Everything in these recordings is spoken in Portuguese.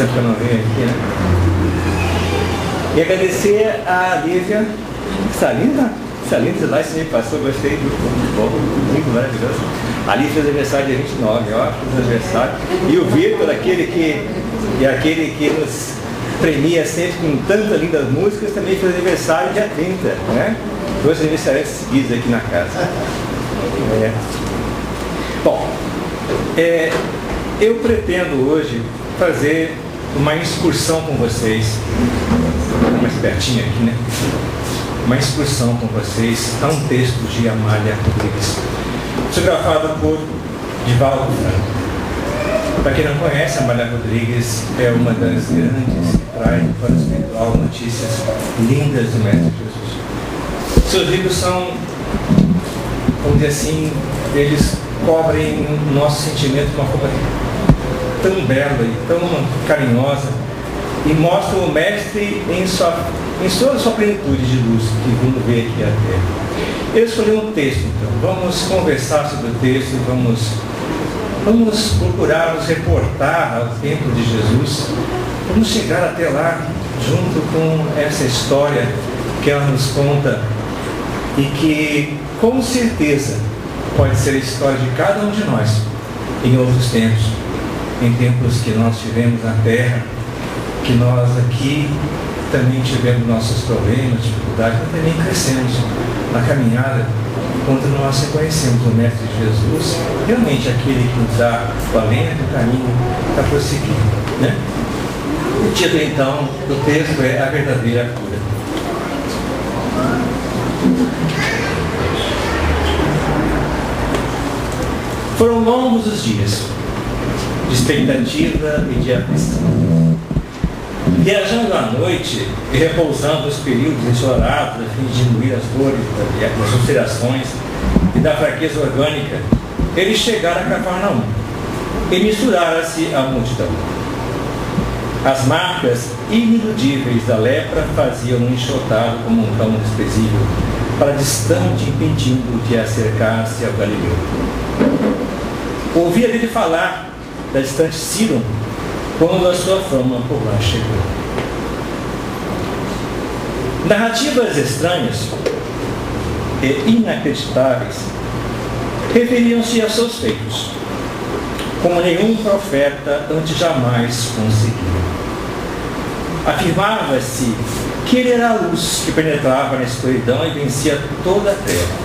tempo que eu não venho aqui, né? E agradecer a Lívia Salina, lá, isso me passou, gostei, muito bom, muito maravilhoso. A Lívia fez aniversário dia 29, ó, fez aniversário. E o Vitor, aquele que nos premia sempre com tantas lindas músicas, também fez aniversário dia 30, né? 2 aniversariantes seguidos aqui na casa. Bom, eu pretendo hoje fazer uma excursão com vocês, mais pertinho aqui, né? Uma excursão com vocês a um texto de Amália Rodrigues, psicografado por Divaldo Franco. Para quem não conhece, Amália Rodrigues é uma das grandes que traz para o espiritual notícias lindas do Mestre Jesus. Seus livros são, vamos dizer assim, eles cobrem o nosso sentimento de uma forma tão bela e tão carinhosa e mostram o Mestre em sua plenitude de luz que vamos ver aqui até. Eu escolhi um texto, então. Vamos conversar sobre o texto, vamos procurar nos reportar ao tempo de Jesus. Vamos chegar até lá, junto com essa história que ela nos conta e que, com certeza, pode ser a história de cada um de nós em outros tempos, em tempos que nós tivemos na Terra, que nós aqui também tivemos nossos problemas, dificuldades, mas também crescemos na caminhada quando nós reconhecemos o Mestre Jesus, realmente aquele que nos dá o alento, o caminho para prosseguir, né? O título então do texto é A Verdadeira Cura. Foram longos os dias de expectativa e de aflição. Viajando à noite e repousando os períodos ensolarados a fim de diminuir as dores das ulcerações e da fraqueza orgânica, eles chegaram a Cafarnaum e misturaram-se à multidão. As marcas iniludíveis da lepra faziam-no enxotado como um cão desprezível, para distante impedindo de acercar-se ao Galileu. Ouvia dele falar da distante Sídon, quando a sua fama por lá chegou. Narrativas estranhas e inacreditáveis referiam-se a seus feitos, como nenhum profeta antes jamais conseguiu. Afirmava-se que ele era a luz que penetrava na escuridão e vencia toda a terra,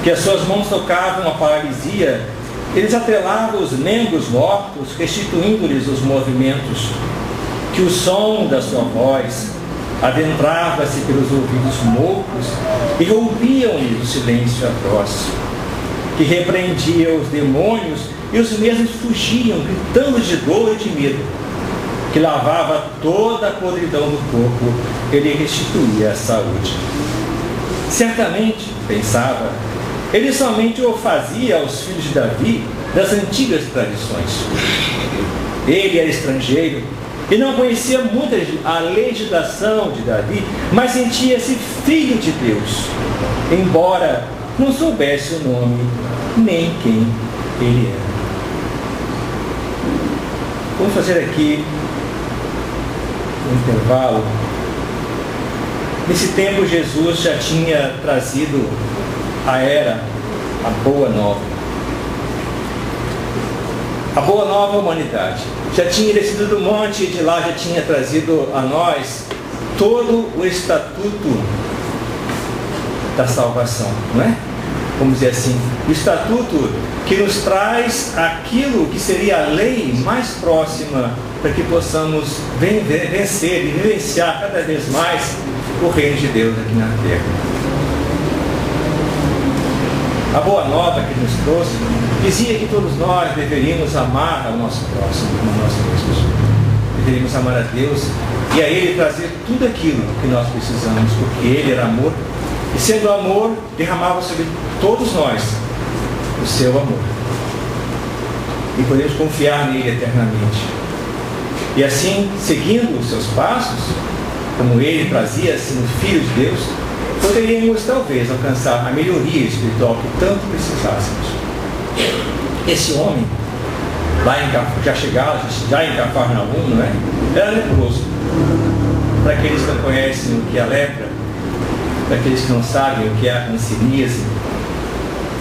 que as suas mãos tocavam a paralisia. Eles atrelavam os membros mortos, restituindo-lhes os movimentos, que o som da sua voz adentrava-se pelos ouvidos moucos e rompiam-lhes o silêncio atroz, que repreendia os demônios e os mesmos fugiam, gritando de dor e de medo, que lavava toda a podridão do corpo, ele restituía a saúde. Certamente, pensava, ele somente o fazia aos filhos de Davi das antigas tradições. Ele era estrangeiro e não conhecia muito a legislação de Davi, mas sentia-se filho de Deus, embora não soubesse o nome nem quem ele era. Vamos fazer aqui um intervalo. Nesse tempo, Jesus já tinha trazido a Boa Nova. A Boa Nova humanidade. Já tinha descido do monte e de lá já tinha trazido a nós todo o estatuto da salvação, não é? Vamos dizer assim, o estatuto que nos traz aquilo que seria a lei mais próxima para que possamos vencer e vivenciar cada vez mais o reino de Deus aqui na terra. A Boa Nova que nos trouxe dizia que todos nós deveríamos amar ao nosso próximo como nós mesmos. Deveríamos amar a Deus e a Ele trazer tudo aquilo que nós precisamos, porque Ele era amor e, sendo amor, derramava sobre todos nós o seu amor. E podemos confiar nele eternamente. E assim, seguindo os seus passos, como Ele trazia-se no Filho de Deus, poderíamos talvez alcançar a melhoria espiritual que tanto precisássemos. Esse homem já em Cafarnaum, não é? Era leproso. Para aqueles que não conhecem o que é a lepra, para aqueles que não sabem o que é a hanseníase,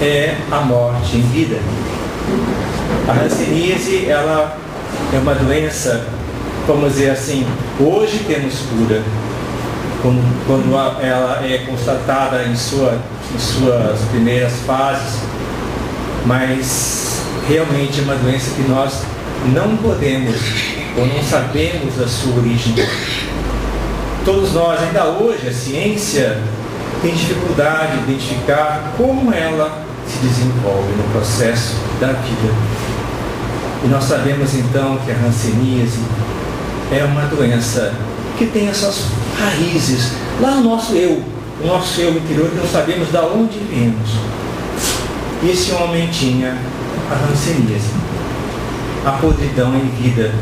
é a morte em vida. A hanseníase, ela é uma doença, vamos dizer assim, hoje temos cura, quando ela é constatada em suas primeiras fases, mas realmente é uma doença que nós não podemos ou não sabemos a sua origem. Todos nós, ainda hoje, a ciência tem dificuldade de identificar como ela se desenvolve no processo da vida. E nós sabemos então que a hanseníase é uma doença que tem as suas raízes lá no nosso eu interior, que não sabemos de onde viemos. E esse homem tinha a hanseníase, a podridão em vida.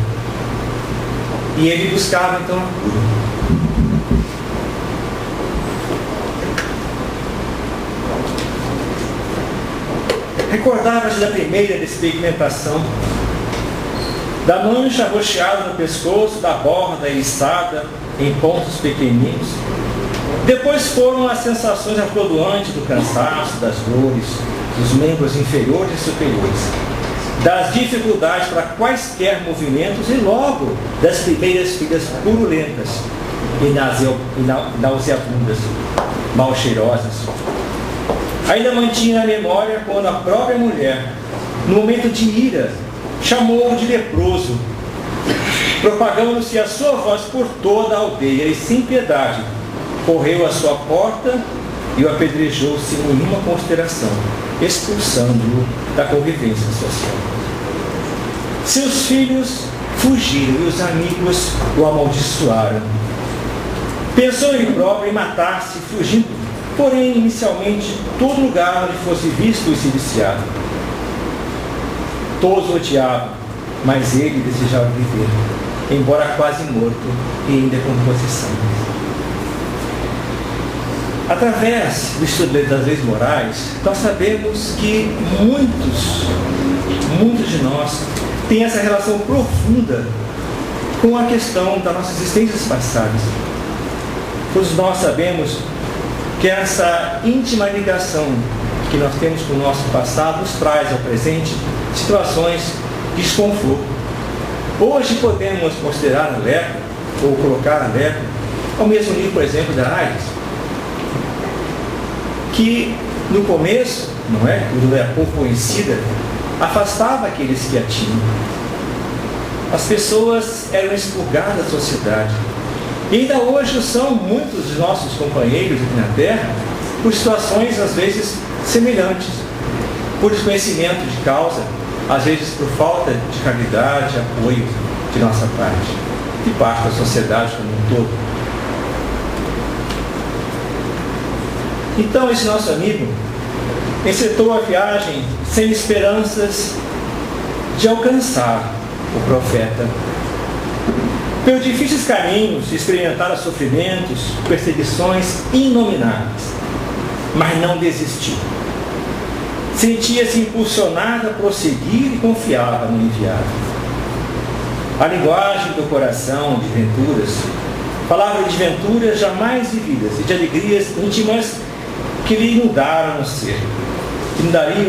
E ele buscava então a cura. Recordava-se da primeira experimentação, da mancha roxeada no pescoço, da borda eriçada em pontos pequeninos. Depois foram as sensações atordoantes do cansaço, das dores, dos membros inferiores e superiores, das dificuldades para quaisquer movimentos e logo das primeiras feridas purulentas e nauseabundas, mal cheirosas. Ainda mantinha na memória quando a própria mulher, no momento de ira, chamou-o de leproso, propagando-se a sua voz por toda a aldeia e sem piedade correu à sua porta e o apedrejou sem nenhuma consideração, expulsando-o da convivência social. Seus filhos fugiram e os amigos o amaldiçoaram. Pensou ele próprio em matar-se fugindo, porém, inicialmente, todo lugar onde fosse visto e se viciado. Todos o odiavam, mas ele desejava viver, embora quase morto e em decomposição. Através do estudo das leis morais, nós sabemos que muitos de nós têm essa relação profunda com a questão das nossas existências passadas. Todos nós sabemos que essa íntima ligação que nós temos com o nosso passado nos traz ao presente situações de desconforto. Hoje podemos considerar a lepra, ou colocar a lepra, ao mesmo nível, por exemplo, da AIDS, que no começo, não é, quando era pouco conhecida, afastava aqueles que a tinham. As pessoas eram expurgadas da sociedade. E ainda hoje são muitos de nossos companheiros aqui na Terra, por situações às vezes semelhantes, por desconhecimento de causa, às vezes por falta de caridade, apoio de nossa parte, de parte da sociedade como um todo. Então esse nosso amigo encetou a viagem sem esperanças de alcançar o profeta. Pelos difíceis caminhos, experimentara sofrimentos, perseguições inomináveis, mas não desistiu. Sentia-se impulsionado a prosseguir e confiava no enviado. A linguagem do coração de venturas falava de venturas jamais vividas e de alegrias íntimas que lhe inundariam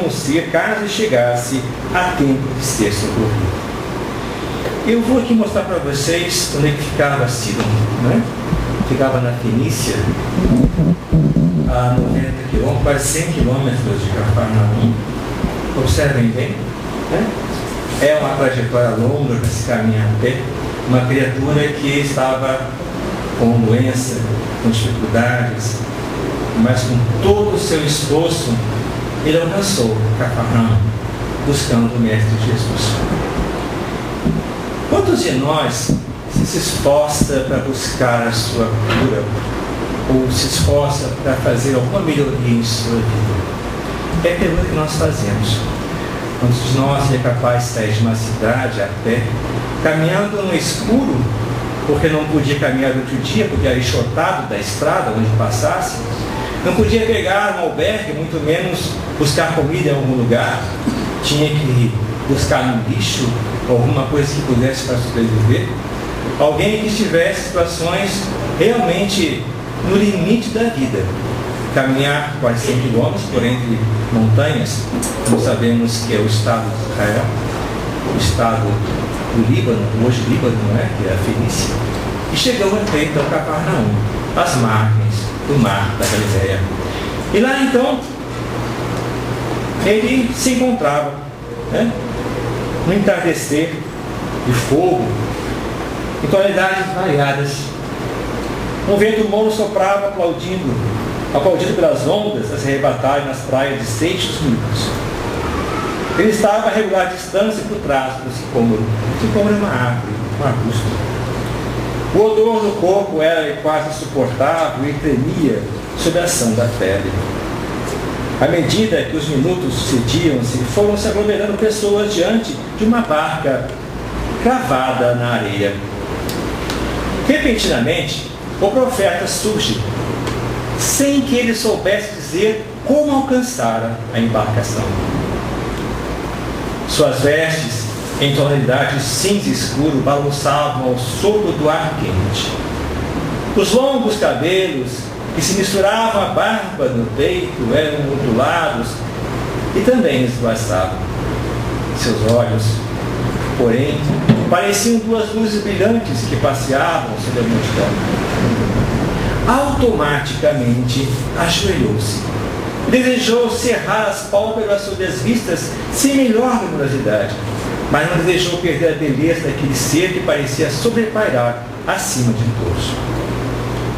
o ser caso chegasse a tempo de ser socorrido. Eu vou aqui mostrar para vocês onde é que ficava Sidon, né? Ficava na Fenícia, a 90 quilômetros, quase 100 quilômetros de Cafarnaum. Observem bem, né? É uma trajetória longa para se caminhar a pé. Uma criatura que estava com doença, com dificuldades, mas com todo o seu esforço, ele alcançou Cafarnaum, buscando o Mestre Jesus. Quantos de nós se esforça para buscar a sua cura, ou se esforça para fazer alguma melhoria em sua vida? É a pergunta que nós fazemos. Quantos de nós é capaz de sair de uma cidade a pé, caminhando no escuro, porque não podia caminhar outro dia, porque era enxotado da estrada onde passasse, não podia pegar um albergue, muito menos buscar comida em algum lugar, tinha que buscar no lixo alguma coisa que pudesse para sobreviver. Alguém que estivesse em situações realmente no limite da vida. Caminhar quase 100 quilômetros por entre montanhas. Nós sabemos que é o Estado de Israel, o Estado do Líbano, hoje Líbano, não é? Que é a Fenícia. E chegou até então Cafarnaum, às margens do mar da Galileia. E lá então, ele se encontrava, né, no entardecer de fogo, em tonalidades variadas. Um vento morno soprava aplaudido pelas ondas a se arrebatarem nas praias de seixos únicos. Ele estava a regular distância por trás do sicômoro. O sicômoro é uma árvore, um arbusto. O odor do corpo era quase insuportável e tremia sob a ação da febre. À medida que os minutos sucediam-se, foram se aglomerando pessoas diante de uma barca cravada na areia. Repentinamente, o profeta surge, sem que ele soubesse dizer como alcançara a embarcação. Suas vestes, em tonalidade cinza escuro, balançavam ao sopro do ar quente. Os longos cabelos, que se misturavam à barba no peito, eram ondulados e também esvoaçavam. Seus olhos, porém, pareciam duas luzes brilhantes que passeavam sobre a multidão. Automaticamente ajoelhou-se. Desejou cerrar as pálpebras sobre as vistas sem melhor luminosidade, mas não desejou perder a beleza daquele ser que parecia sobrepairar acima de todos.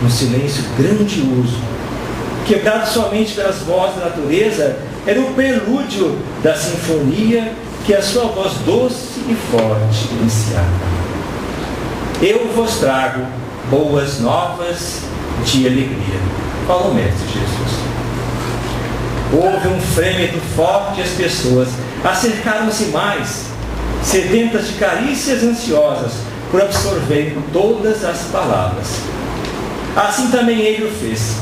Um silêncio grandioso, quebrado somente pelas vozes da natureza, era o prelúdio da sinfonia que a sua voz doce e forte iniciava. Eu vos trago boas novas de alegria, falou o Mestre Jesus. Houve um frêmito forte e as pessoas acercaram-se mais, sedentas de carícias ansiosas por absorverem todas as palavras. Assim também ele o fez.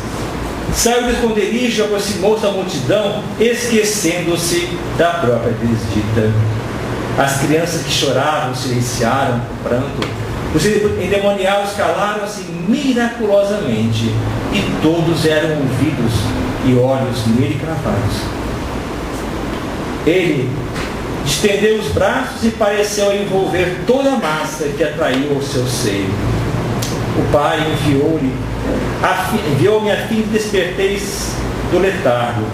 Saiu do esconderijo e aproximou-se da multidão, esquecendo-se da própria desdita. As crianças que choravam silenciaram o pranto. Os endemoniados calaram-se miraculosamente e todos eram ouvidos e olhos nele cravados. Ele estendeu os braços e pareceu envolver toda a massa que atraiu ao seu seio. O Pai enviou-me a fim de desperteis do letargo,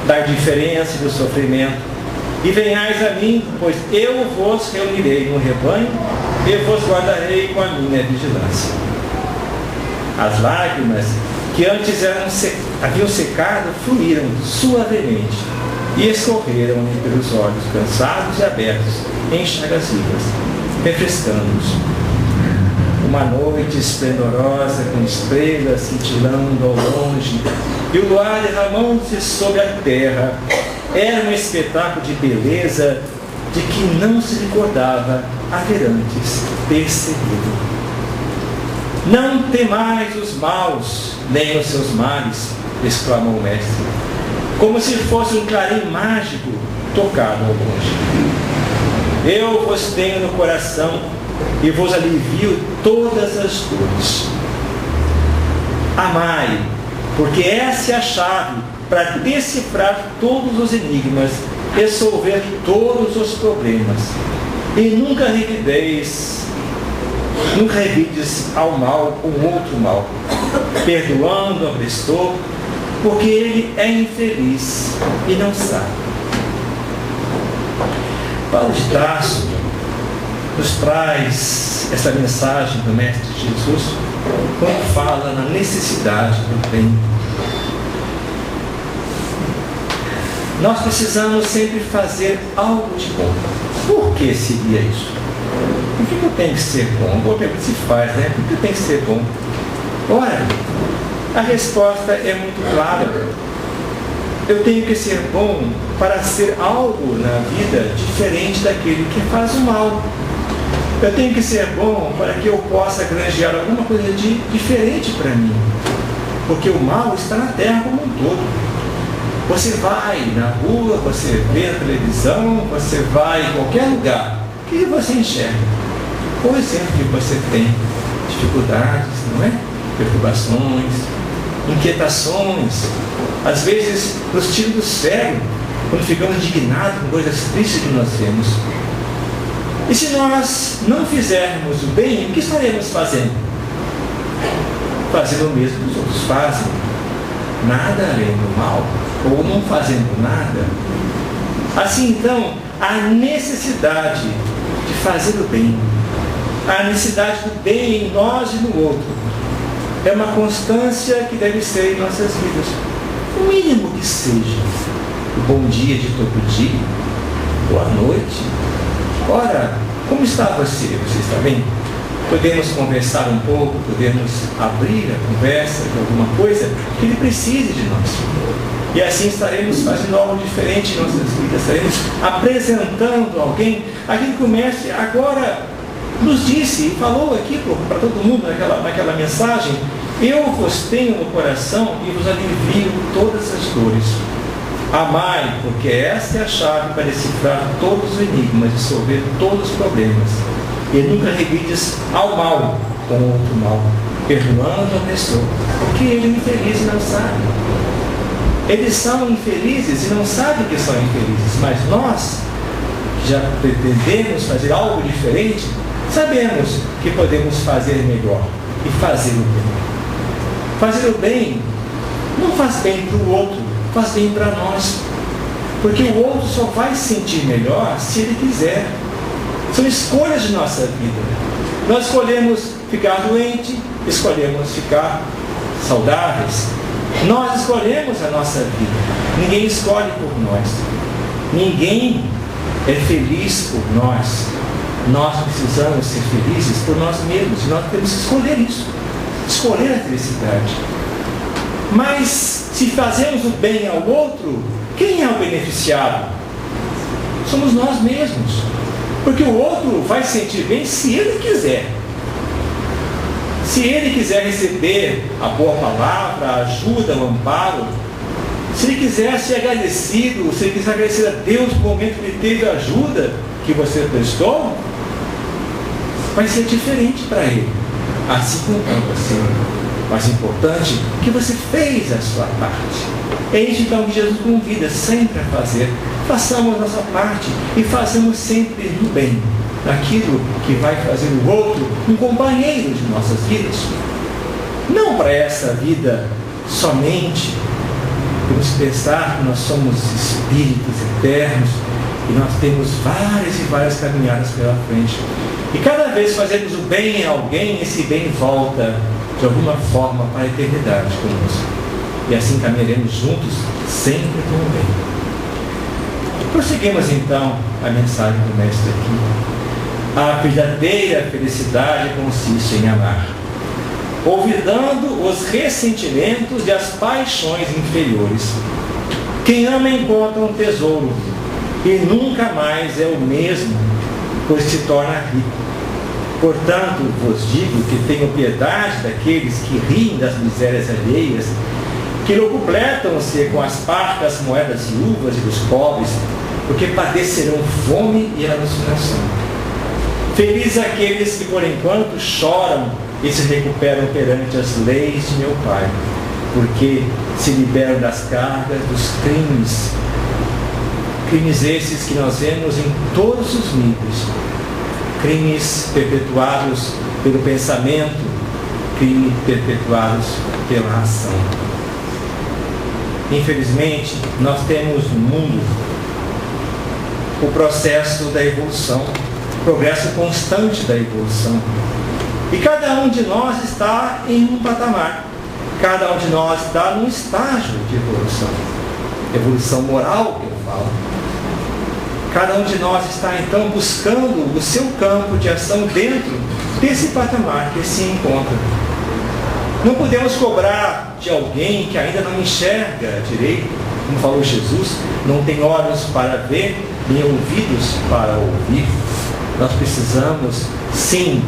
da indiferença e do sofrimento, e venhais a mim, pois eu vos reunirei no rebanho e vos guardarei com a minha vigilância. As lágrimas que antes haviam secado fluíram suavemente e escorreram-lhe pelos olhos cansados e abertos em chagas vivas, refrescando-os. Uma noite esplendorosa com estrelas cintilando ao longe e o luar derramando-se sobre a terra era um espetáculo de beleza de que não se recordava haver antes percebido. Não temais os maus, nem os seus males, exclamou o Mestre, como se fosse um clarim mágico tocado ao longe. Eu vos tenho no coração e vos alivio todas as dores. Amai, porque essa é a chave para decifrar todos os enigmas, resolver todos os problemas. E nunca revides ao mal um outro mal, perdoando o agressor, porque ele é infeliz e não sabe. Paulo de Tarso nos traz essa mensagem do Mestre Jesus quando fala na necessidade do bem. Nós precisamos sempre fazer algo de bom. Por que seria isso? Por que eu tenho que ser bom? Boa pergunta se faz, né? Por que eu tenho que ser bom? Ora, a resposta é muito clara. Eu tenho que ser bom para ser algo na vida diferente daquele que faz o mal. Eu tenho que ser bom para que eu possa granjear alguma coisa de diferente para mim. Porque o mal está na terra como um todo. Você vai na rua, você vê a televisão, você vai em qualquer lugar. O que você enxerga? Por exemplo, que você tem dificuldades, não é? Perturbações, inquietações. Às vezes nos tiram do sério, quando ficamos indignados com coisas tristes que nós vemos. E se nós não fizermos o bem, o que estaremos fazendo? Fazendo o mesmo que os outros fazem. Nada além do mal, ou não fazendo nada. Assim então, a necessidade de fazer o bem, a necessidade do bem em nós e no outro, é uma constância que deve ser em nossas vidas. O mínimo que seja. O bom dia de todo dia, boa noite. Ora, como está você? Você está bem? Podemos conversar um pouco, podemos abrir a conversa de alguma coisa que ele precise de nós. E assim estaremos fazendo algo diferente em nossas vidas, estaremos apresentando alguém. Aquele que o mestre agora nos disse e falou aqui para todo mundo naquela mensagem: eu vos tenho no coração e vos alivio todas as dores. Amai, porque essa é a chave para decifrar todos os enigmas, dissolver todos os problemas. E nunca revides ao mal com outro mal, perdoando a pessoa, porque ele é infeliz e não sabe. Eles são infelizes e não sabem que são infelizes, mas nós, que já pretendemos fazer algo diferente, sabemos que podemos fazer melhor e fazer o bem. Fazer o bem não faz bem para o outro, faz bem para nós. Porque o outro só vai se sentir melhor se ele quiser. São escolhas de nossa vida. Nós escolhemos ficar doente, escolhemos ficar saudáveis. Nós escolhemos a nossa vida. Ninguém escolhe por nós. Ninguém é feliz por nós. Nós precisamos ser felizes por nós mesmos. E nós temos que escolher isso. Escolher a felicidade. Mas se fazemos o bem ao outro, quem é o beneficiado? Somos nós mesmos. Porque o outro vai se sentir bem se ele quiser. Se ele quiser receber a boa palavra, a ajuda, o amparo, se ele quiser ser agradecido, se ele quiser agradecer a Deus no momento que ele teve a ajuda que você prestou, vai ser diferente para ele. Assim como para você. Mais importante, que você fez a sua parte. É isso então que Jesus convida sempre a fazer. Façamos a nossa parte e façamos sempre do bem, naquilo que vai fazer o outro um companheiro de nossas vidas. Não para essa vida somente. Temos que pensar que nós somos espíritos eternos e nós temos várias e várias caminhadas pela frente. E cada vez que fazemos o bem a alguém, esse bem volta de alguma forma para a eternidade conosco. E assim caminharemos juntos, sempre com o bem. Prosseguimos então a mensagem do Mestre aqui. A verdadeira felicidade consiste em amar, olvidando os ressentimentos e as paixões inferiores. Quem ama encontra um tesouro e nunca mais é o mesmo, pois se torna rico. Portanto, vos digo que tenho piedade daqueles que riem das misérias alheias, que locupletam-se com as parcas moedas viúvas e dos pobres, porque padecerão fome e alucinação. Felizes aqueles que por enquanto choram e se recuperam perante as leis de meu Pai, porque se liberam das cargas dos crimes. Crimes esses que nós vemos em todos os níveis. Crimes perpetuados pelo pensamento, crimes perpetuados pela ação. Infelizmente, nós temos no mundo o processo da evolução, o progresso constante da evolução. E cada um de nós está em um patamar, cada um de nós está num estágio de evolução. Evolução moral, que eu falo. Cada um de nós está então buscando o seu campo de ação dentro desse patamar que se encontra. Não podemos cobrar de alguém que ainda não enxerga direito, como falou Jesus, não tem olhos para ver, nem ouvidos para ouvir. Nós precisamos, sim,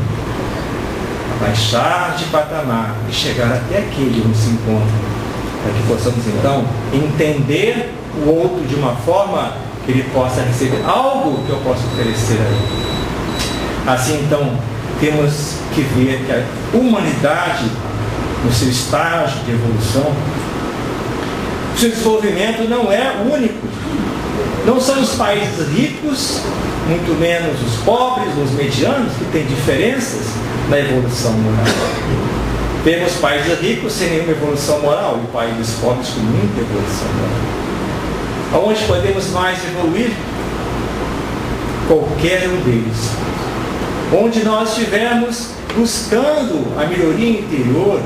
abaixar de patamar e chegar até aquele onde se encontra. para que possamos então entender o outro de uma forma que ele possa receber algo que eu possa oferecer a ele. Assim então, temos que ver que a humanidade, no seu estágio de evolução, o seu desenvolvimento não é único. Não são os países ricos, muito menos os pobres, os medianos, que têm diferenças na evolução moral. Temos países ricos sem nenhuma evolução moral e países pobres com muita evolução moral. Aonde podemos mais evoluir? Qualquer um deles. Onde nós estivermos buscando a melhoria interior,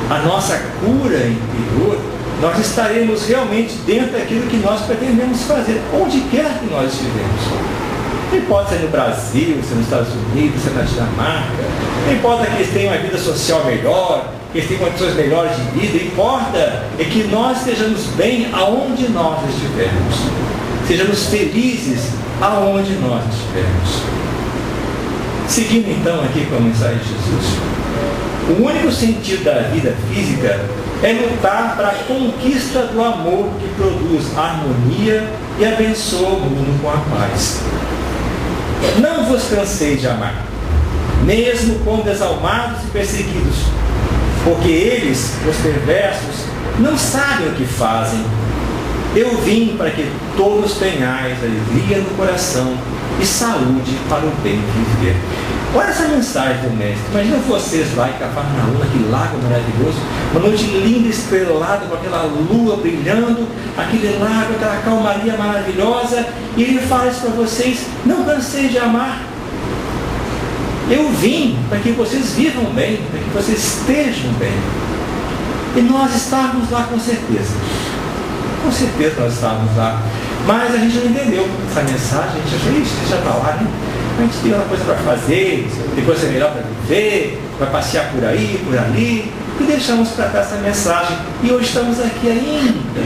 a nossa cura interior, nós estaremos realmente dentro daquilo que nós pretendemos fazer, onde quer que nós estivermos. Não importa se é no Brasil, se é nos Estados Unidos, se é na Dinamarca, não importa que eles tenham uma vida social melhor, que eles tenham condições melhores de vida, importa é que nós estejamos bem aonde nós estivermos. Sejamos felizes aonde nós estivermos. Seguindo então aqui com a mensagem de Jesus, o único sentido da vida física é lutar para a conquista do amor que produz harmonia e abençoa o mundo com a paz. Não vos canseis de amar, mesmo quando desalmados e perseguidos, porque eles, os perversos, não sabem o que fazem. Eu vim para que todos tenhais alegria no coração e saúde para o bem viver. Olha essa mensagem do Mestre. Imagina vocês lá em Cafarnaum, naquele lago maravilhoso, uma noite linda, estrelada, com aquela lua brilhando, aquele lago, aquela calmaria maravilhosa, e ele fala isso para vocês: não cansei de amar. Eu vim para que vocês vivam bem, para que vocês estejam bem. E nós estávamos lá com certeza. Com certeza nós estávamos lá. Mas a gente não entendeu essa mensagem. A gente achou, isso já está lá, né? A gente tem uma coisa para fazer, tem coisa melhor para viver, vai passear por aí, por ali. E deixamos para cá essa mensagem. E hoje estamos aqui ainda,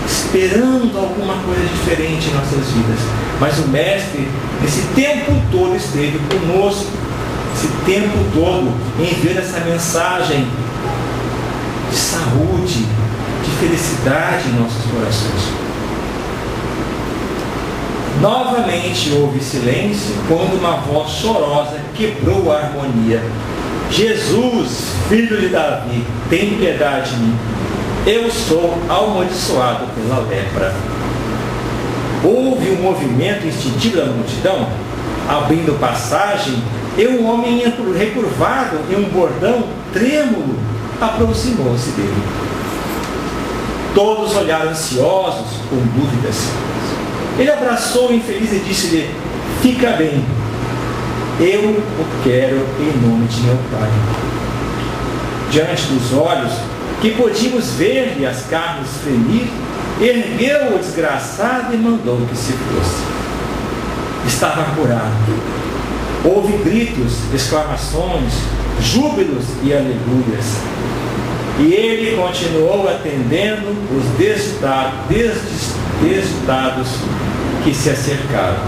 esperando alguma coisa diferente em nossas vidas. Mas o Mestre, esse tempo todo, esteve conosco. Esse tempo todo, enviando essa mensagem de saúde, de felicidade em nossos corações. Novamente houve silêncio quando uma voz chorosa quebrou a harmonia. Jesus, filho de Davi, tem piedade de mim. Eu sou amaldiçoado pela lepra. Houve um movimento instintivo da multidão, abrindo passagem, e um homem recurvado em um bordão trêmulo aproximou-se dele. Todos olharam ansiosos, com dúvidas. Ele abraçou o infeliz e disse-lhe: fica bem, eu o quero em nome de meu Pai. Diante dos olhos, que podíamos ver-lhe as carnes fremir, ergueu o desgraçado e mandou que se fosse. Estava curado. Houve gritos, exclamações, júbilos e aleluias. E ele continuou atendendo os desditados que se acercaram.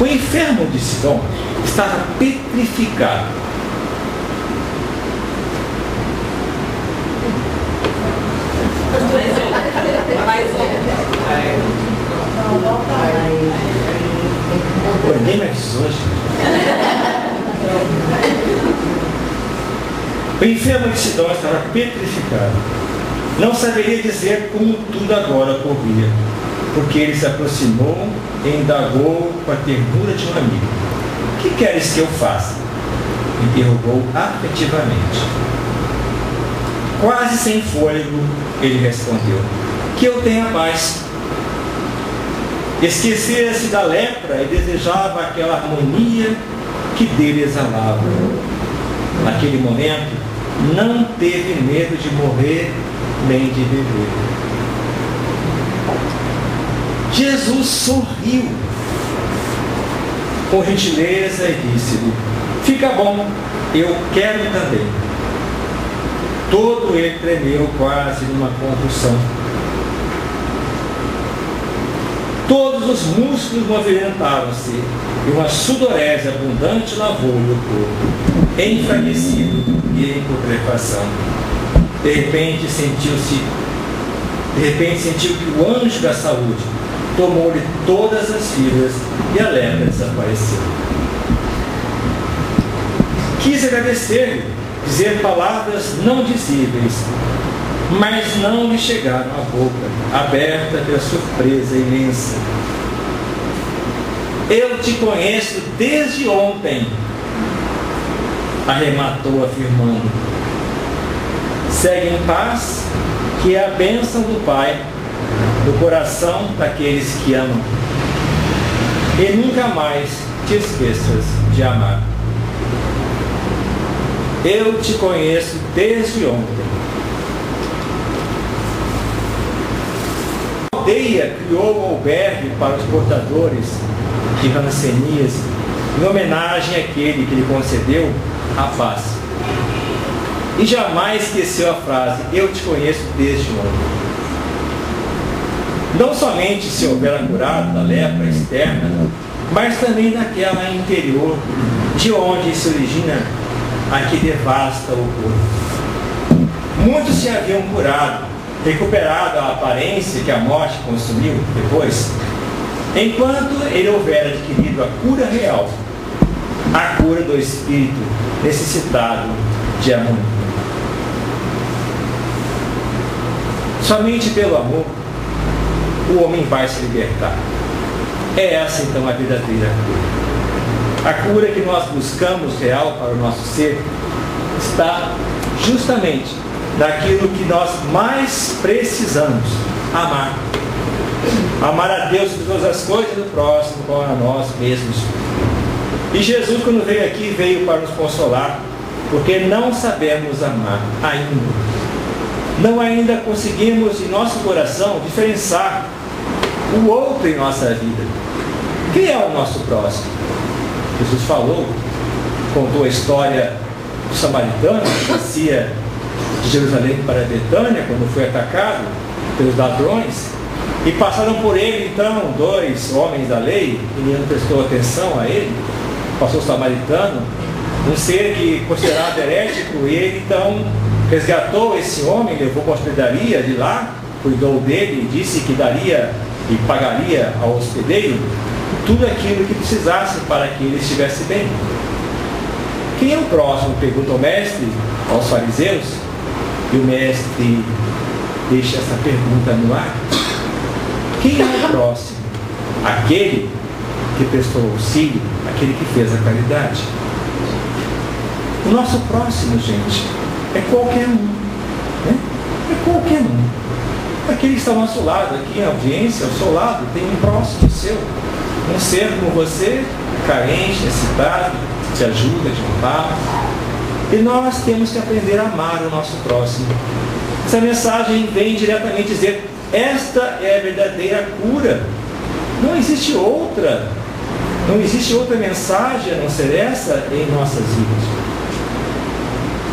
O enfermo de Sidom estava petrificado. Ninguém mais diz hoje. O enfermo de Sidom estava petrificado. Não saberia dizer como tudo agora ocorria, porque ele se aproximou e indagou com a ternura de um amigo. O que queres que eu faça? Interrogou afetivamente. Quase sem fôlego, ele respondeu: que eu tenha paz. Esquecia-se da lepra e desejava aquela harmonia que dele exalava. Naquele momento, não teve medo de morrer nem de viver. Jesus sorriu com gentileza e disse-lhe: fica bom, eu quero também. Todo ele tremeu quase numa convulsão. Todos os músculos movimentaram-se e uma sudorese abundante lavou-lhe o corpo, enfraquecido e em putrefação. De repente sentiu que o anjo da saúde tomou-lhe todas as fibras e a lepra desapareceu. Quis agradecer-lhe, dizer palavras não dizíveis, mas não lhe chegaram à boca, aberta pela surpresa imensa. Eu te conheço desde ontem, arrematou afirmando. Segue em paz, que é a bênção do Pai no coração daqueles que amam. E nunca mais te esqueças de amar. Eu te conheço desde ontem. A aldeia criou um albergue para os portadores de rancenias, em homenagem àquele que lhe concedeu a paz. E jamais esqueceu a frase, eu te conheço desde ontem. Não somente se houvera curado da lepra externa, mas também daquela interior, de onde se origina a que devasta o corpo. Muitos se haviam curado, recuperado a aparência que a morte consumiu depois, enquanto ele houvera adquirido a cura real, a cura do espírito necessitado de amor. Somente pelo amor o homem vai se libertar. É essa então a verdadeira cura. A cura que nós buscamos real para o nosso ser está justamente naquilo que nós mais precisamos: amar. Amar a Deus por todas as coisas do próximo como a nós mesmos. E Jesus, quando veio aqui, veio para nos consolar, porque não sabemos amar ainda. Não ainda conseguimos em nosso coração diferenciar o outro em nossa vida. Quem é o nosso próximo? Jesus falou, contou a história do samaritano que descia de Jerusalém para Betânia quando foi atacado pelos ladrões, e passaram por ele então 2 homens da lei, e ninguém prestou atenção a ele. Passou o samaritano, um ser que considerado herético, e ele então resgatou esse homem, levou para a hospedaria de lá, cuidou dele, disse que daria e pagaria ao hospedeiro tudo aquilo que precisasse para que ele estivesse bem. Quem é o próximo? Pergunta o mestre aos fariseus, e o mestre deixa essa pergunta no ar. Quem é o próximo? Aquele que prestou auxílio, aquele que fez a caridade. O nosso próximo, gente, é qualquer um, né? É qualquer um. Aquele que está ao nosso lado, aqui em audiência, ao seu lado, tem um próximo seu. Um ser como você, carente, necessitado, te ajuda, te ampara. E nós temos que aprender a amar o nosso próximo. Essa mensagem vem diretamente dizer, esta é a verdadeira cura. Não existe outra. Não existe outra mensagem a não ser essa em nossas vidas.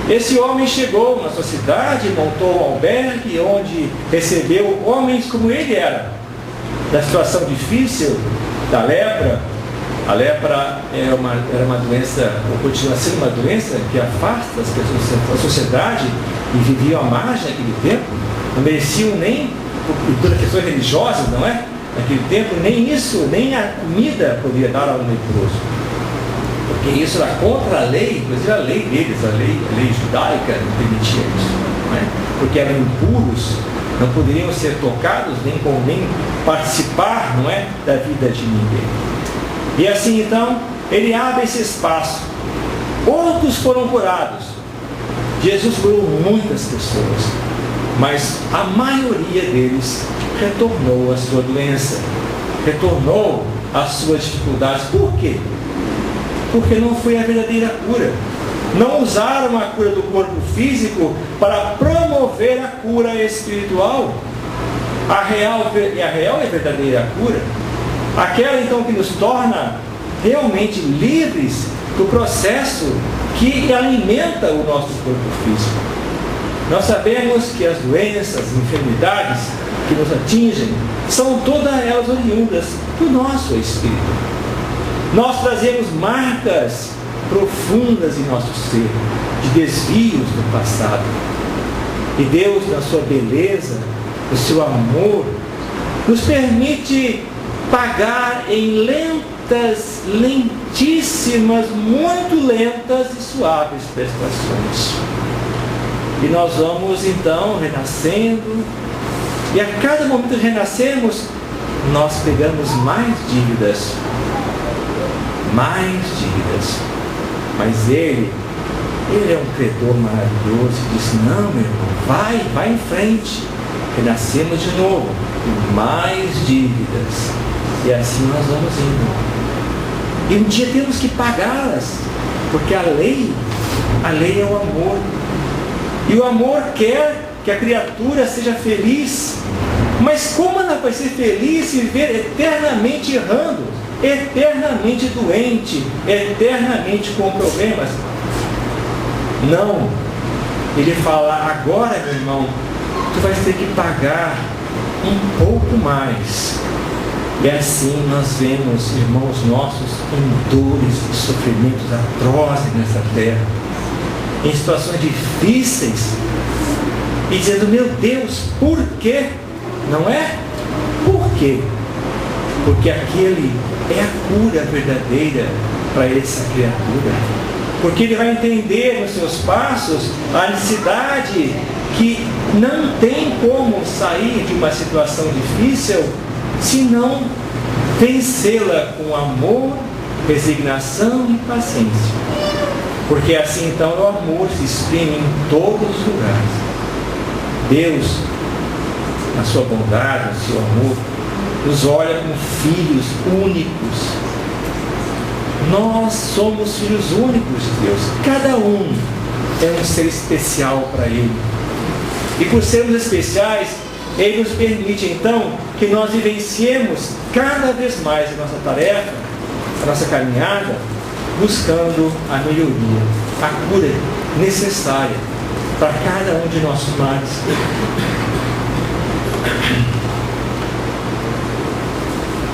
Esse homem chegou na sua cidade, montou um albergue onde recebeu homens como ele era. Da situação difícil, da lepra. A lepra era uma doença, ou continua sendo uma doença, que afasta as pessoas da sociedade e viviam à margem naquele tempo. Não mereciam nem, por questões religiosas, não é? Naquele tempo, nem isso, nem a comida podia dar ao leproso. Porque isso era contra a lei, inclusive a lei deles, a lei judaica não permitia isso. Não é? Porque eram impuros, não poderiam ser tocados, nem participar, não é, da vida de ninguém. E assim então, ele abre esse espaço. Outros foram curados. Jesus curou muitas pessoas, mas a maioria deles retornou à sua doença, retornou às suas dificuldades. Por quê? Porque não foi a verdadeira cura. Não usaram a cura do corpo físico para promover a cura espiritual. A real e a verdadeira cura, aquela então que nos torna realmente livres do processo que alimenta o nosso corpo físico. Nós sabemos que as doenças, as enfermidades que nos atingem são todas elas oriundas do nosso espírito. Nós trazemos marcas profundas em nosso ser, de desvios do passado. E Deus, na sua beleza, no seu amor, nos permite pagar em lentíssimas, muito lentas e suaves prestações. E nós vamos então renascendo, e a cada momento que renascemos, nós pegamos mais dívidas. Mas Ele é um credor maravilhoso, que diz: não, meu irmão, vai em frente, renascemos de novo, e mais dívidas, e assim nós vamos indo. E um dia temos que pagá-las, porque a lei é o amor, e o amor quer que a criatura seja feliz. Mas como ela vai ser feliz se viver eternamente errando, eternamente doente, eternamente com problemas? Não. Ele fala: agora, meu irmão, tu vais ter que pagar um pouco mais. E assim nós vemos irmãos nossos em dores e sofrimentos atrozes nessa terra, em situações difíceis, e dizendo: meu Deus, por quê? Não é? Por quê? Porque aquele é a cura verdadeira para essa criatura. Porque ele vai entender nos seus passos a necessidade que não tem como sair de uma situação difícil se não vencê-la com amor, resignação e paciência. Porque assim então o amor se exprime em todos os lugares. Deus, na sua bondade, no seu amor, nos olha como filhos únicos. Nós somos filhos únicos de Deus. Cada um é um ser especial para Ele. E por sermos especiais, Ele nos permite então que nós vivenciemos cada vez mais a nossa tarefa, a nossa caminhada, buscando a melhoria, a cura necessária para cada um de nossos males.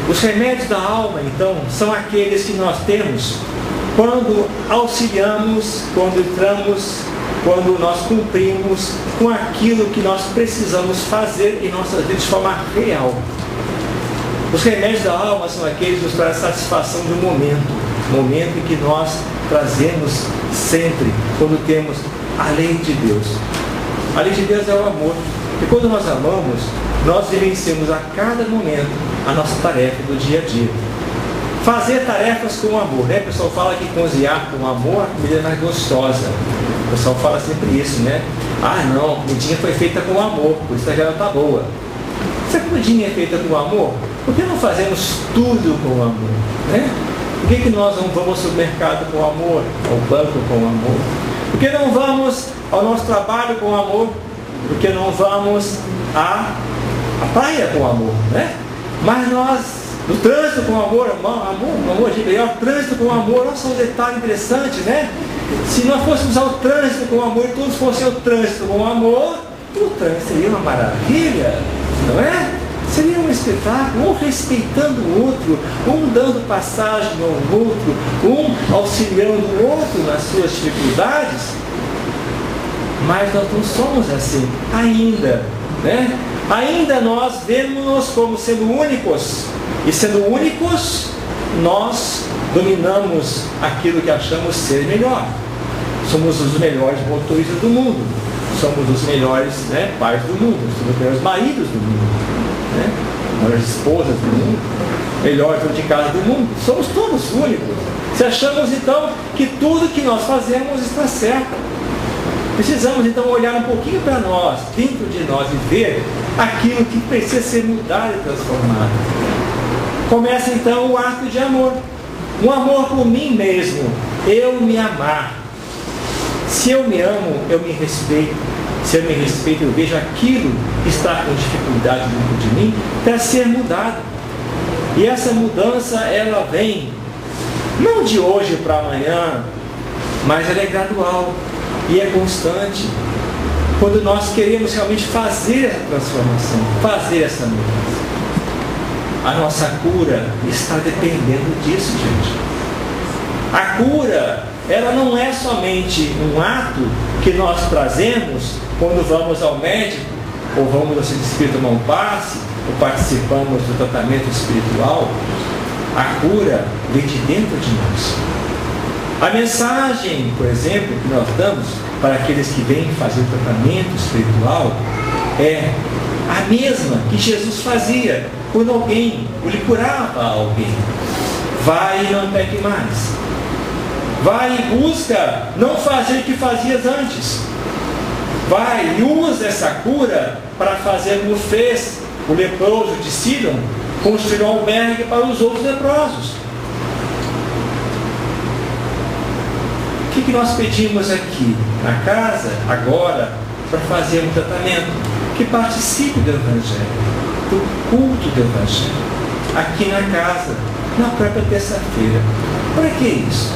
Os remédios da alma, então, são aqueles que nós temos quando auxiliamos, quando entramos, quando nós cumprimos com aquilo que nós precisamos fazer em nossa vida de forma real. Os remédios da alma são aqueles que nos trazem a satisfação do momento em que nós trazemos sempre, quando temos a lei de Deus. A lei de Deus é o amor. E quando nós amamos, nós vivenciamos a cada momento a nossa tarefa do dia a dia. Fazer tarefas com amor, né? O pessoal fala que cozinhar com amor, a comida é mais gostosa. O pessoal fala sempre isso, né? Ah, não, a comidinha foi feita com amor, por isso a já está boa. Se a comidinha é feita com amor, por que não fazemos tudo com amor, né? Por que nós não vamos ao supermercado com amor, ao banco com amor? Por que não vamos ao nosso trabalho com amor? Por que não vamos à praia com amor, né? Mas nós, no trânsito com amor, o trânsito com amor, nossa, um detalhe interessante, né? Se nós fôssemos ao trânsito com amor e todos fossem ao trânsito com amor, o trânsito seria uma maravilha, não é? Seria um espetáculo, um respeitando o outro, um dando passagem ao outro, um auxiliando o outro nas suas dificuldades. Mas nós não somos assim ainda, né? Ainda nós vemos-nos como sendo únicos, e sendo únicos, nós dominamos aquilo que achamos ser melhor. Somos os melhores motoristas do mundo, somos os melhores, né, pais do mundo, somos os melhores maridos do mundo, né, melhores esposas do mundo, melhores donos de casa do mundo. Somos todos únicos. Se achamos então que tudo que nós fazemos está certo, precisamos então olhar um pouquinho para nós, dentro de nós, e ver aquilo que precisa ser mudado e transformado. Começa então o ato de amor. Um amor por mim mesmo. Eu me amar. Se eu me amo, eu me respeito. Se eu me respeito, eu vejo aquilo que está com dificuldade dentro de mim para ser mudado. E essa mudança, ela vem não de hoje para amanhã, mas ela é gradual e é constante. Quando nós queremos realmente fazer essa transformação, fazer essa mudança. A nossa cura está dependendo disso, gente. A cura ela não é somente um ato que nós trazemos quando vamos ao médico, ou vamos ao centro espírita tomar um passe, ou participamos do tratamento espiritual. A cura vem de dentro de nós. A mensagem, por exemplo, que nós damos para aqueles que vêm fazer o tratamento espiritual é a mesma que Jesus fazia quando alguém lhe curava alguém. Vai e não peque mais. Vai e busca não fazer o que fazias antes. Vai e usa essa cura para fazer como fez o leproso de Sidom, construir um albergue para os outros leprosos. O que nós pedimos aqui na casa, agora, para fazer um tratamento? Que participe do Evangelho, do culto do Evangelho, aqui na casa, na própria terça-feira. Para que isso?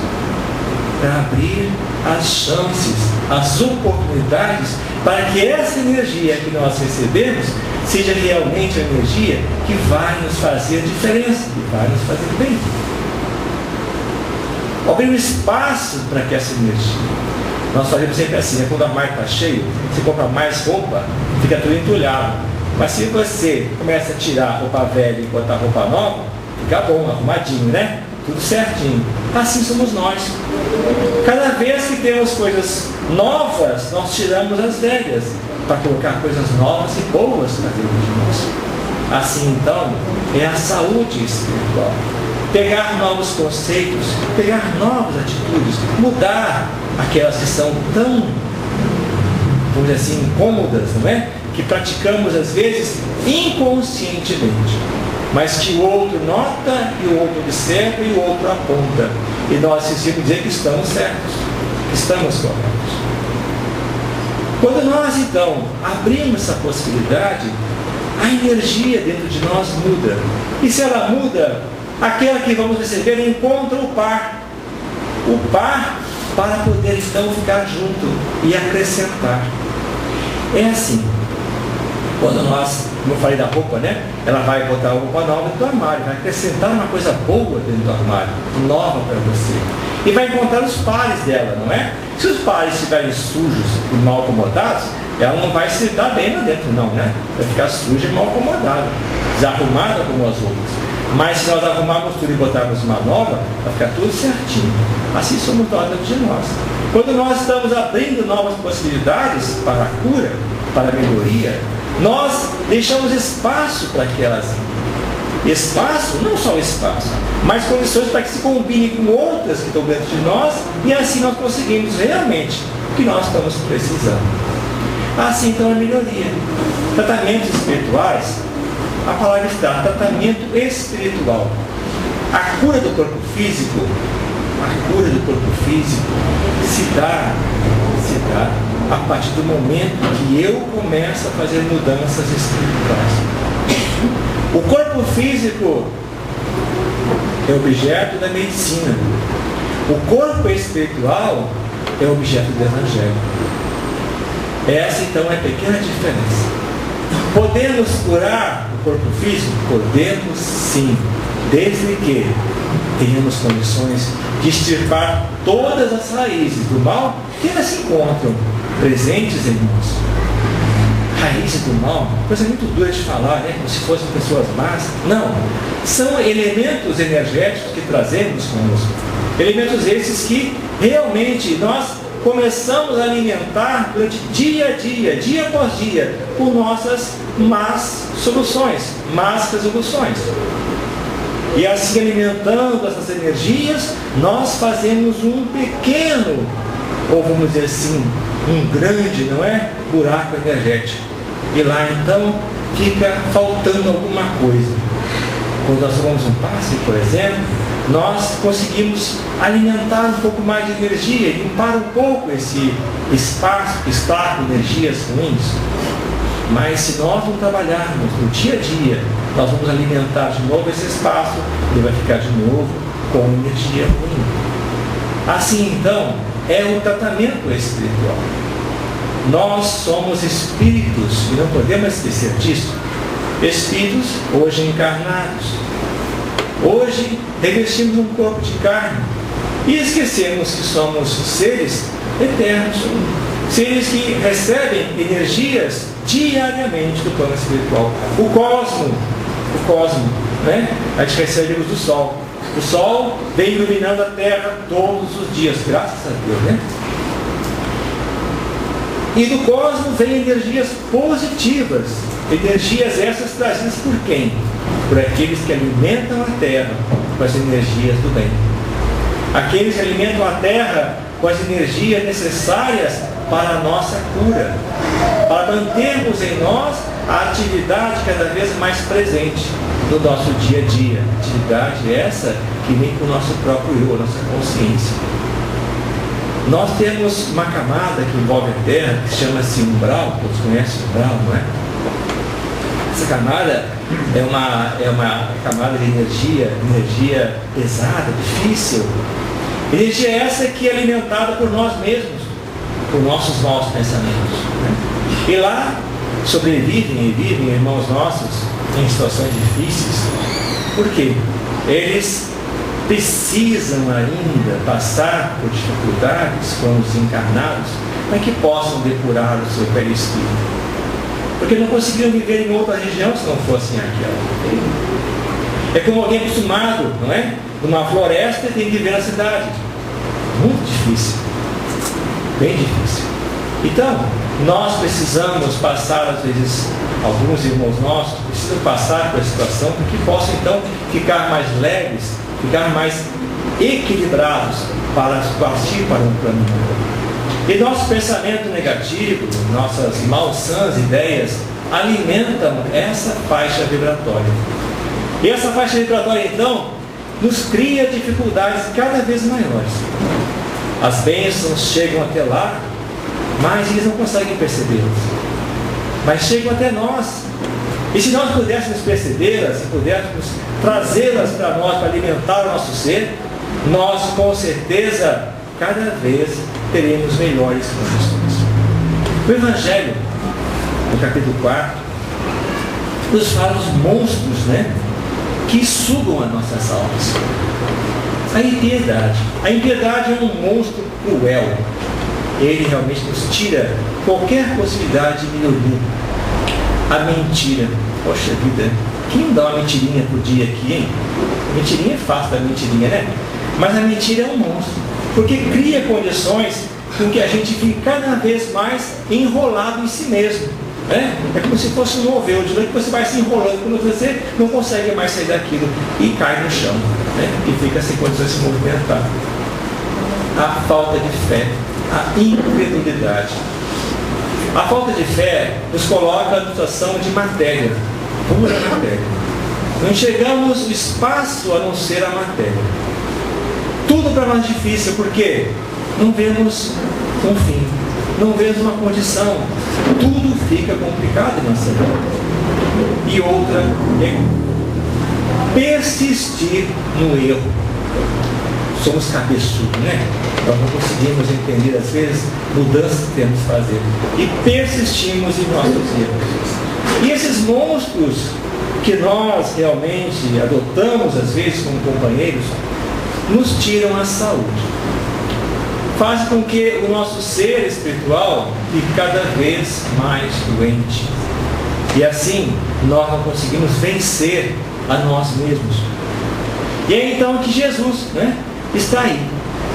Para abrir as chances, as oportunidades, para que essa energia que nós recebemos seja realmente a energia que vai nos fazer diferença, que vai nos fazer bem. Abrir um espaço para que essa energia. Nós fazemos sempre assim, quando a marca está cheia, você compra mais roupa, fica tudo entulhado. Mas se você começa a tirar roupa velha e botar roupa nova, fica bom, arrumadinho, né? Tudo certinho. Assim somos nós. Cada vez que temos coisas novas, nós tiramos as velhas, para colocar coisas novas e boas para dentro de nós. Assim, então, é a saúde espiritual. Pegar novos conceitos, pegar novas atitudes, mudar aquelas que são tão, vamos dizer assim, incômodas, não é? Que praticamos às vezes inconscientemente, mas que o outro nota e o outro observa e o outro aponta. E nós decidimos dizer que estamos certos, que estamos corretos. Quando nós então abrimos essa possibilidade, a energia dentro de nós muda. E se ela muda, aquela que vamos receber encontra o par. O par para poder então ficar junto e acrescentar. É assim. Quando nós, como eu falei da roupa, né? Ela vai botar uma roupa nova dentro do armário, vai acrescentar uma coisa boa dentro do armário, nova para você. E vai encontrar os pares dela, não é? Se os pares estiverem sujos e mal acomodados, ela não vai se dar bem lá dentro, não, né? Vai ficar suja e mal acomodada, desarrumada como as outras. Mas se nós arrumarmos tudo e botarmos uma nova, vai ficar tudo certinho. Assim somos nós dentro de nós. Quando nós estamos abrindo novas possibilidades para a cura, para a melhoria, nós deixamos espaço para que elas espaço, não só espaço, mas condições para que se combine com outras que estão dentro de nós, e assim nós conseguimos realmente o que nós estamos precisando. Assim então a melhoria. Tratamentos espirituais, a palavra está, tratamento espiritual. A cura do corpo físico, se dá a partir do momento que eu começo a fazer mudanças espirituais. O corpo físico é objeto da medicina. O corpo espiritual é objeto do Evangelho. Essa então é a pequena diferença. Podemos curar o corpo físico? Podemos sim, desde que tenhamos condições de extirpar todas as raízes do mal que elas se encontram presentes em nós. Raízes do mal, coisa muito dura de falar, né? Como se fossem pessoas más. Não, são elementos energéticos que trazemos conosco. Elementos esses que realmente nós começamos a alimentar durante dia a dia após dia, por nossas más soluções, más resoluções. E assim, alimentando essas energias, nós fazemos um pequeno, ou vamos dizer assim, um grande, não é? Buraco energético. E lá então fica faltando alguma coisa. Quando nós tomamos um passe, por exemplo, nós conseguimos alimentar um pouco mais de energia, limpar um pouco esse espaço que está com energias ruins. Mas se nós não trabalharmos no dia a dia, nós vamos alimentar de novo esse espaço e vai ficar de novo com energia ruim. Assim então, é o tratamento espiritual. Nós somos espíritos, e não podemos esquecer disso. Espíritos hoje encarnados. Hoje revestimos um corpo de carne. E esquecemos que somos seres eternos, seres que recebem energias diariamente do plano espiritual. O cosmo, né? A gente recebe luz do Sol. O Sol vem iluminando a Terra todos os dias, graças a Deus, né? E do cosmos vem energias positivas, energias essas trazidas por quem? Por aqueles que alimentam a Terra com as energias do bem. Aqueles que alimentam a Terra com as energias necessárias para a nossa cura, para mantermos em nós a atividade cada vez mais presente no nosso dia a dia. Atividade essa que vem com o nosso próprio eu, a nossa consciência. Nós temos uma camada que envolve a Terra, que chama-se umbral, todos conhecem o umbral, não é? Essa camada é uma camada de energia pesada, difícil. Energia essa que é alimentada por nós mesmos, por nossos maus pensamentos, né? E lá sobrevivem e vivem irmãos nossos em situações difíceis. Por quê? Eles precisam ainda passar por dificuldades como os encarnados para que possam depurar o seu perispírito. Porque não conseguiram viver em outra região se não fossem aquela. É como alguém acostumado, não é? Numa floresta e tem que viver na cidade. Muito difícil. Bem difícil. Então, nós precisamos passar, às vezes, alguns irmãos nossos precisam passar por essa situação para que possam então ficar mais leves, ficar mais equilibrados para partir para um plano melhor. E nosso pensamento negativo, nossas malsãs ideias, alimentam essa faixa vibratória. E essa faixa vibratória, então, nos cria dificuldades cada vez maiores. As bênçãos chegam até lá, mas eles não conseguem percebê-las. Mas chegam até nós. E se nós pudéssemos percebê-las, se pudéssemos trazê-las para nós, para alimentar o nosso ser, nós com certeza, cada vez, teremos melhores condições. O Evangelho, no capítulo 4, nos fala dos monstros, né, que sugam as nossas almas. A impiedade. A impiedade é um monstro cruel. Ele realmente nos tira qualquer possibilidade de melhoria. A mentira. Poxa vida, quem dá uma mentirinha por dia aqui, hein? Mentirinha é fácil da mentirinha, né? Mas a mentira é um monstro. Porque cria condições com que a gente fique cada vez mais enrolado em si mesmo. Né? É como se fosse um novelo, de que você vai se enrolando, quando você não consegue mais sair daquilo e cai no chão, né? E fica sem condições de se movimentar. A falta de fé, a incredulidade. A falta de fé nos coloca na situação de matéria, pura matéria. Não enxergamos o espaço a não ser a matéria. Tudo para nós difícil, porque não vemos um fim, não vemos uma condição. Tudo fica complicado em nossa vida. E outra é persistir no erro. Somos cabeçudos, né? Nós não conseguimos entender, às vezes, mudanças que temos que fazer. E persistimos em nossos erros. E esses monstros que nós realmente adotamos, às vezes, como companheiros, nos tiram a saúde. Faz com que o nosso ser espiritual fique cada vez mais doente. E assim, nós não conseguimos vencer a nós mesmos. E é então que Jesus, né, está aí,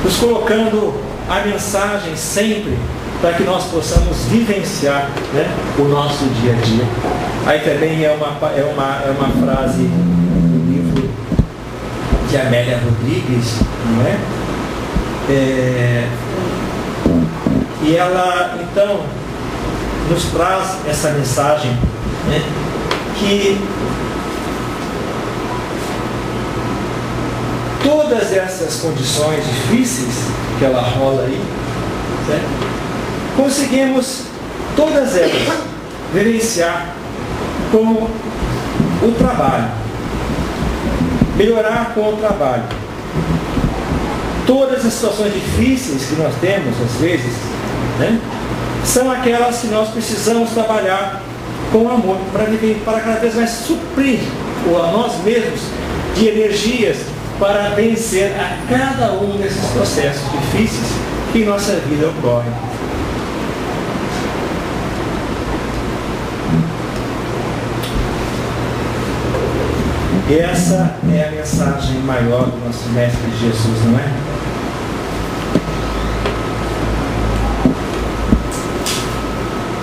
nos colocando a mensagem sempre para que nós possamos vivenciar, né, o nosso dia a dia. Aí também é uma frase do livro de Amélia Rodrigues, não é? E ela então nos traz essa mensagem, né, que todas essas condições difíceis que ela rola aí, certo? Conseguimos todas elas vivenciar com o trabalho, melhorar com o trabalho. Todas as situações difíceis que nós temos, às vezes, né, são aquelas que nós precisamos trabalhar com amor, para cada vez mais suprir a nós mesmos de energias para vencer a cada um desses processos difíceis que em nossa vida ocorrem. E essa é a mensagem maior do nosso Mestre Jesus, não é?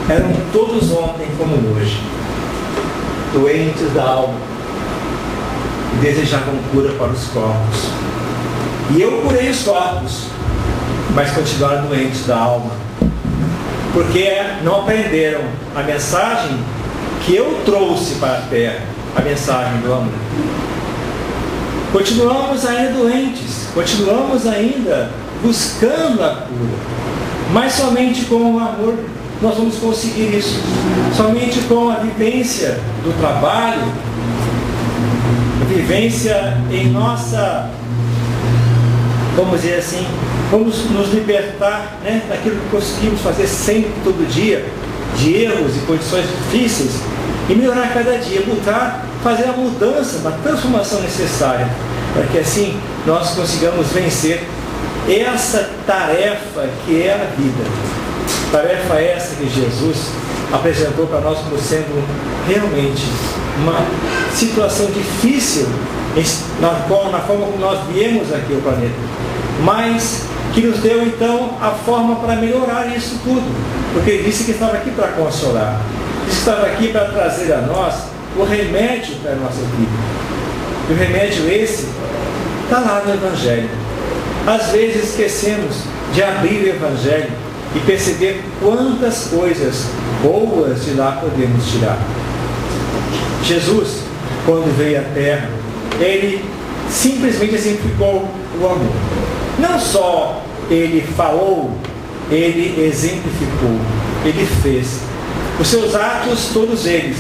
Eram todos ontem como hoje, doentes da alma, e desejavam cura para os corpos. E eu curei os corpos, mas continuaram doentes da alma, porque não aprenderam a mensagem que eu trouxe para a terra, a mensagem do amor. Continuamos ainda doentes, continuamos ainda buscando a cura, mas somente com o amor nós vamos conseguir isso. Somente com a vivência do trabalho, a vivência em nossa, vamos dizer assim, vamos nos libertar, né, daquilo que conseguimos fazer sempre, todo dia, de erros e condições difíceis, e melhorar cada dia, fazer a mudança, a transformação necessária, para que assim nós consigamos vencer essa tarefa que é a vida. Tarefa essa que Jesus apresentou para nós como sendo realmente uma situação difícil na forma como nós viemos aqui ao planeta, mas que nos deu então a forma para melhorar isso tudo, porque ele disse que estava aqui para consolar, disse que estava aqui para trazer a nós o remédio para a nossa vida. E o remédio esse está lá no Evangelho. Às vezes esquecemos de abrir o Evangelho e perceber quantas coisas boas de lá podemos tirar. Jesus, quando veio à Terra, ele simplesmente exemplificou o amor. Não só ele falou, ele exemplificou, ele fez. Os seus atos, todos eles,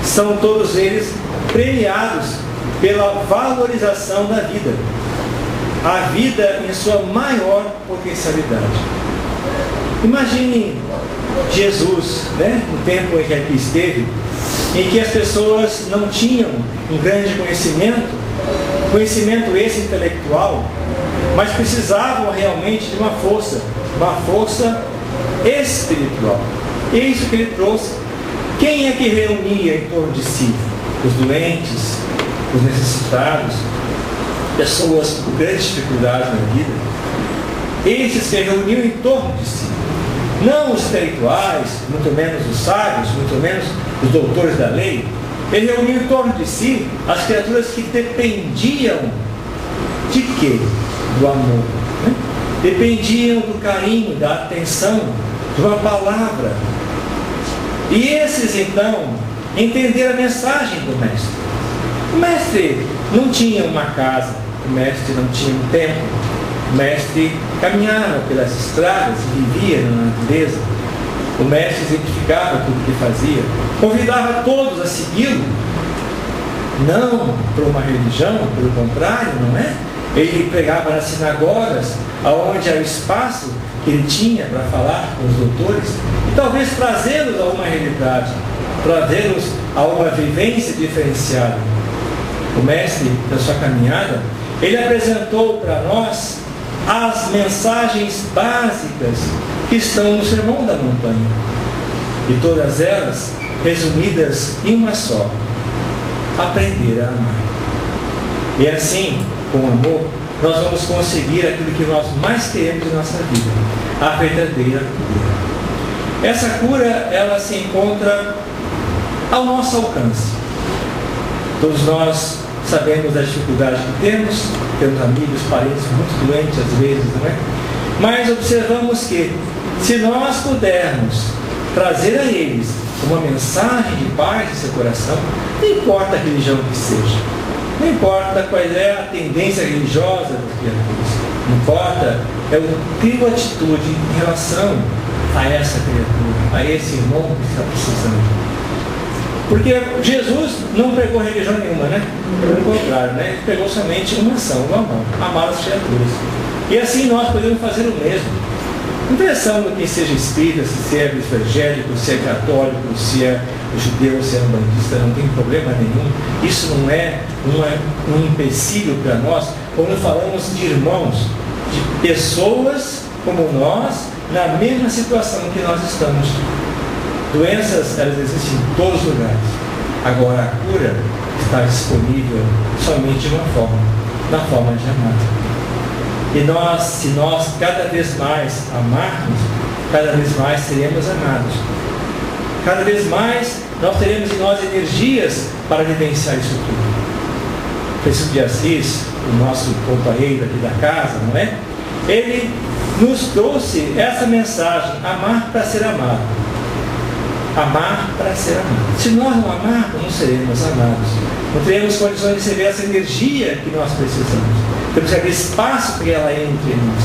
são todos eles premiados pela valorização da vida. A vida em sua maior potencialidade. Imagine Jesus, né, no tempo em que aqui esteve, em que as pessoas não tinham um grande conhecimento esse intelectual, mas precisavam realmente de uma força espiritual. E é isso que ele trouxe. Quem é que reunia em torno de si? Os doentes, os necessitados, pessoas com grandes dificuldades na vida. Esses que reuniam em torno de si. Não os intelectuais, muito menos os sábios, muito menos os doutores da lei. Ele reuniu em torno de si as criaturas que dependiam de quê? Do amor. Né? Dependiam do carinho, da atenção, de uma palavra. E esses, então, entenderam a mensagem do Mestre. O Mestre não tinha uma casa, o Mestre não tinha um templo, o Mestre caminhava pelas estradas e vivia na natureza. O Mestre exemplificava tudo o que fazia, convidava todos a segui-lo, não para uma religião, pelo contrário, não é? Ele pregava nas sinagogas, aonde era o espaço que ele tinha para falar com os doutores, e talvez trazê-los a uma realidade, trazê-los a uma vivência diferenciada. O Mestre, da sua caminhada, ele apresentou para nós as mensagens básicas que estão no Sermão da Montanha, e todas elas resumidas em uma só: aprender a amar. E assim, com amor, nós vamos conseguir aquilo que nós mais queremos em nossa vida, a verdadeira cura. Essa cura, ela se encontra ao nosso alcance. Todos nós sabemos da dificuldade que temos amigos, parentes muito doentes às vezes, não é? Mas observamos que, se nós pudermos trazer a eles uma mensagem de paz em seu coração, não importa a religião que seja, não importa qual é a tendência religiosa das criaturas, não importa ter uma atitude em relação a essa criatura, a esse irmão que está precisando. Porque Jesus não pregou religião nenhuma, né? Pelo contrário, né? Ele pregou somente uma ação, o amor, amar as criaturas. E assim nós podemos fazer o mesmo. Não pensando que seja espírita, se é evangélico, se é católico, se é judeu, se é umbandista, não tem problema nenhum. Isso não é um empecilho para nós quando falamos de irmãos, de pessoas como nós, na mesma situação que nós estamos. Doenças, elas existem em todos os lugares. Agora, a cura está disponível somente de uma forma, na forma de amar. E nós, se nós cada vez mais amarmos, cada vez mais seremos amados. Cada vez mais nós teremos em nós energias para vivenciar isso tudo. Francisco de Assis, o nosso companheiro aqui da casa, não é? Ele nos trouxe essa mensagem: amar para ser amado. Amar para ser amado. Se nós não amarmos, não seremos amados. Não teremos condições de receber essa energia que nós precisamos. Temos que abrir espaço para que ela entre em nós.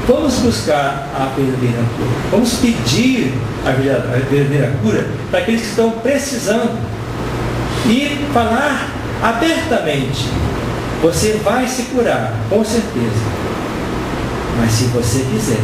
Vamos buscar a verdadeira cura. Vamos pedir a verdadeira cura para aqueles que estão precisando. E falar abertamente: você vai se curar, com certeza. Mas se você quiser,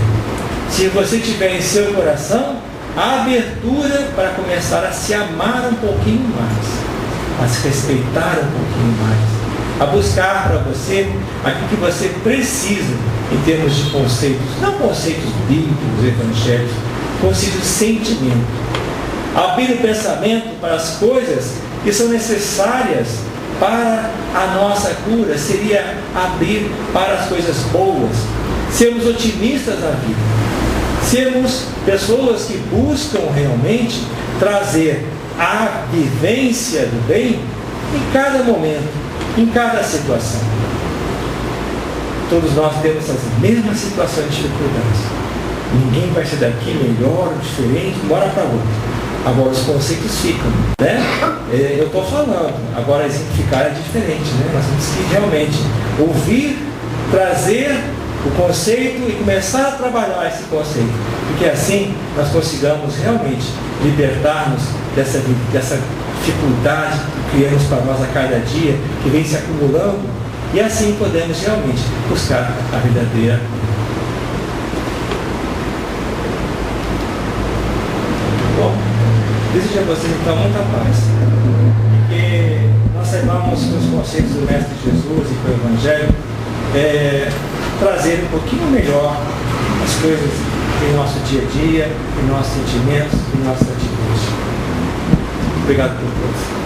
se você tiver em seu coração a abertura para começar a se amar um pouquinho mais, a se respeitar um pouquinho mais, a buscar para você aquilo que você precisa em termos de conceitos, não conceitos bíblicos, evangélicos, conceitos de sentimento. Abrir o pensamento para as coisas que são necessárias para a nossa cura seria abrir para as coisas boas, sermos otimistas na vida, sermos pessoas que buscam realmente trazer a vivência do bem em cada momento, em cada situação. Todos nós temos as mesmas situações de dificuldades. Ninguém vai sair daqui melhor ou diferente de uma hora para outra. Agora os conceitos ficam, né? Eu estou falando, agora exemplificar é diferente, né? Nós temos que realmente ouvir, trazer o conceito e começar a trabalhar esse conceito, porque assim nós consigamos realmente libertar-nos dessa dificuldade que criamos para nós a cada dia, que vem se acumulando, e assim podemos realmente buscar a verdadeira. Bom, desejo a vocês então muita paz, que nós saibamos que os conceitos do Mestre Jesus e com o Evangelho trazer um pouquinho melhor as coisas em nosso dia a dia, em nossos sentimentos, em nossas atitudes. Obrigado por todos.